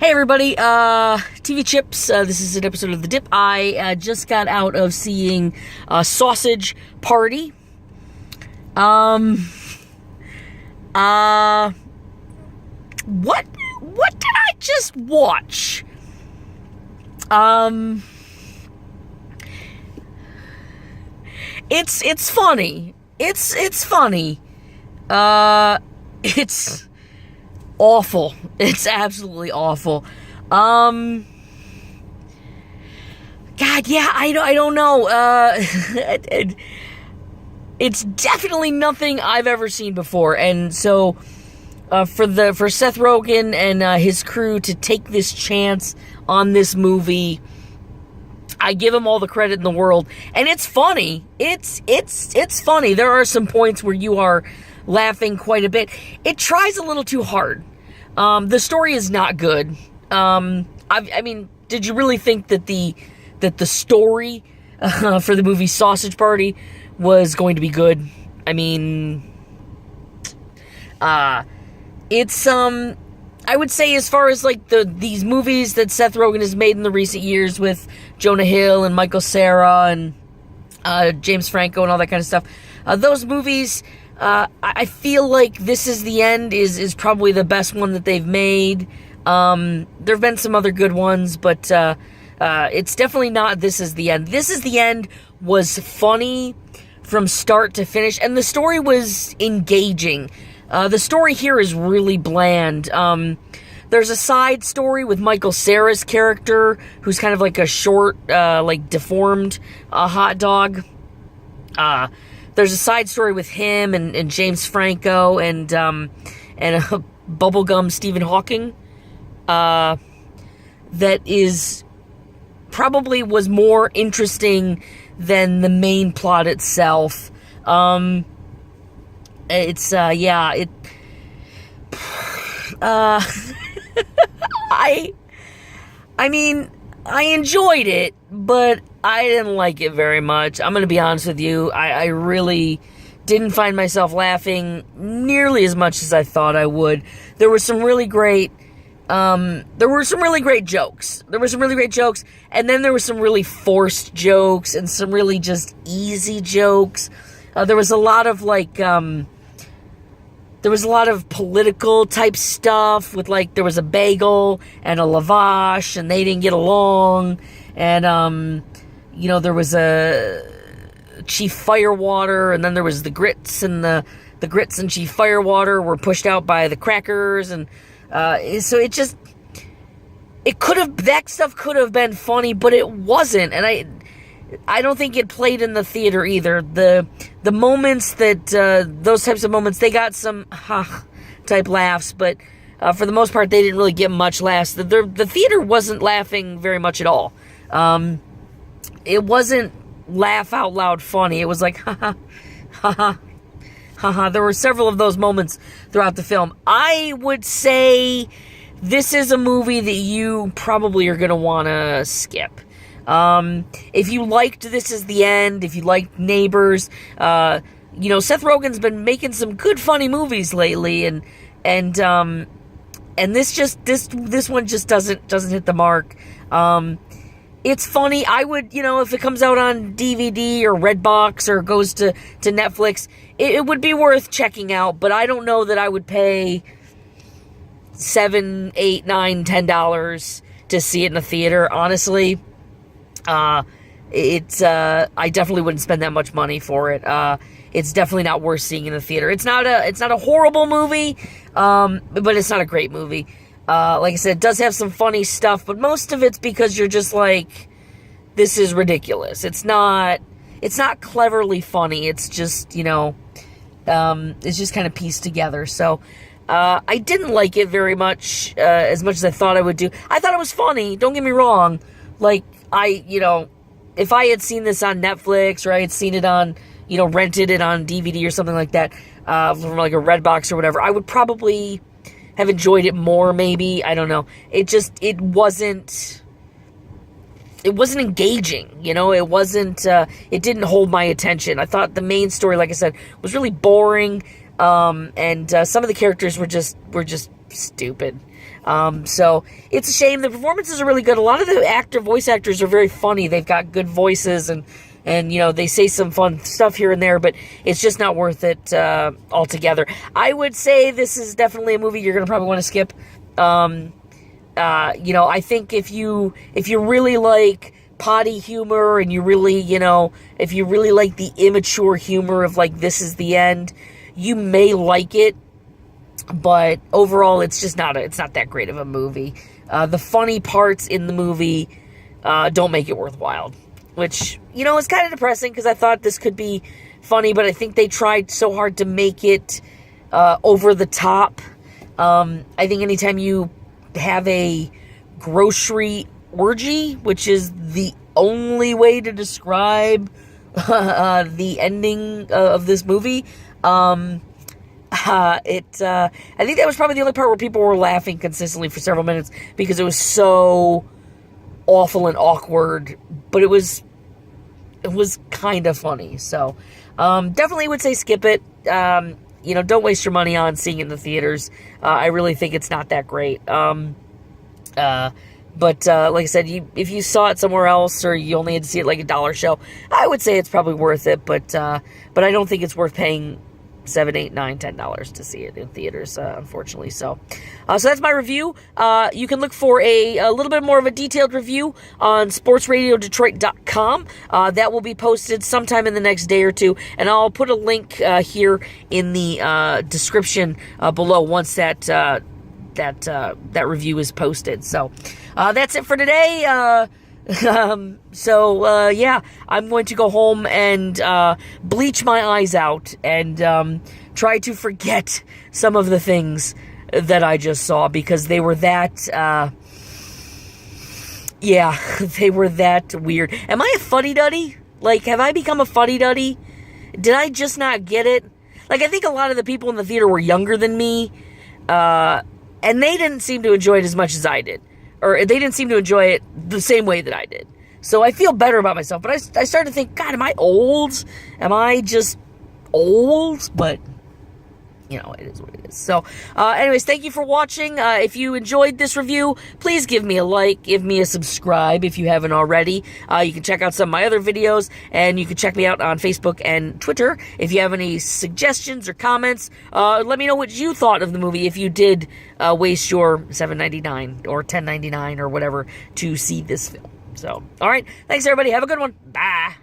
Hey everybody, TV Chips, this is an episode of The Dip. I just got out of seeing Sausage Party. What did I just watch? It's funny. It's funny. It's awful. It's absolutely awful. God, yeah, I don't know. It's definitely nothing I've ever seen before, and so for Seth Rogen and his crew to take this chance on this movie, I give him all the credit in the world. And it's funny. It's funny. There are some points where you are laughing quite a bit. It tries a little too hard. The story is not good. I mean, did you really think that the story for the movie Sausage Party was going to be good? I mean, it's I would say, as far as like these movies that Seth Rogen has made in the recent years with Jonah Hill and Michael Cera and James Franco and all that kind of stuff, those movies, I feel like This Is the End is probably the best one that they've made. There have been some other good ones, but it's definitely not This Is the End. This Is the End was funny from start to finish, and the story was engaging. The story here is really bland. There's a side story with Michael Cera's character, who's kind of like a short, like deformed hot dog. There's a side story with him and James Franco and bubblegum Stephen Hawking that is probably was more interesting than the main plot itself. It's I mean, I enjoyed it, but I didn't like it very much. I'm gonna be honest with you. I really didn't find myself laughing nearly as much as I thought I would. There were some really great jokes. And then there were some really forced jokes and some really just easy jokes. There was a lot of political type stuff with, like, there was a bagel and a lavash and they didn't get along. And, there was a Chief Firewater, and then there was the grits, and the grits and Chief Firewater were pushed out by the crackers. And, so that stuff could have been funny, but it wasn't. And I don't think it played in the theater either. The moments that, those types of moments, they got some type laughs, but for the most part, they didn't really get much laughs. The theater wasn't laughing very much at all. It wasn't laugh out loud funny. It was like, ha ha. There were several of those moments throughout the film. I would say this is a movie that you probably are going to want to skip. If you liked This Is the End, if you liked Neighbors, Seth Rogen's been making some good funny movies lately, and this one just doesn't hit the mark. It's funny. I would, if it comes out on DVD or Redbox or goes to Netflix, it would be worth checking out, but I don't know that I would pay $7, $8, $9, $10 to see it in a theater, honestly. I definitely wouldn't spend that much money for it. It's definitely not worth seeing in the theater. It's not a horrible movie, but it's not a great movie. Like I said, it does have some funny stuff, but most of it's because you're just like, this is ridiculous. It's not cleverly funny. It's just, it's just kind of pieced together. So, I didn't like it very much, as much as I thought I would do. I thought it was funny. Don't get me wrong. Like, if I had seen this on Netflix, or I had seen it on, rented it on DVD or something like that, from like a Redbox or whatever, I would probably have enjoyed it more, maybe. I don't know. It wasn't engaging, it didn't hold my attention. I thought the main story, like I said, was really boring, and some of the characters were just stupid. So it's a shame. The performances are really good. A lot of the voice actors are very funny. They've got good voices, and they say some fun stuff here and there, but it's just not worth it altogether. I would say this is definitely a movie you're going to probably want to skip. I think if you really like potty humor, and you really, if you really like the immature humor of like, this is the end, you may like it. But overall, it's just not that great of a movie. The funny parts in the movie don't make it worthwhile, which, is kind of depressing, because I thought this could be funny, but I think they tried so hard to make it over the top. I think anytime you have a grocery orgy, which is the only way to describe the ending of this movie, I think that was probably the only part where people were laughing consistently for several minutes, because it was so awful and awkward, but it was kind of funny. So, definitely would say skip it. Don't waste your money on seeing it in the theaters. I really think it's not that great. But like I said, if you saw it somewhere else, or you only had to see it like a dollar show, I would say it's probably worth it. But I don't think it's worth paying $7, $8, $9, $10 to see it in theaters, unfortunately. So that's my review. You can look for a little bit more of a detailed review on sportsradiodetroit.com. That will be posted sometime in the next day or two, and I'll put a link here in the description below once that review is posted. So that's it for today. Yeah, I'm going to go home and bleach my eyes out and try to forget some of the things that I just saw, because they were that they were that weird. Am I a fuddy-duddy? Like, have I become a fuddy-duddy? Did I just not get it? Like, I think a lot of the people in the theater were younger than me, and they didn't seem to enjoy it as much as I did. Or they didn't seem to enjoy it the same way that I did. So I feel better about myself. But I started to think, God, am I old? Am I just old? But, it is what it is. So, anyways, thank you for watching. If you enjoyed this review, please give me a like, give me a subscribe if you haven't already. You can check out some of my other videos, and you can check me out on Facebook and Twitter. If you have any suggestions or comments, let me know what you thought of the movie, if you did waste your $7.99 or $10.99 or whatever to see this film. So, all right. Thanks, everybody. Have a good one. Bye.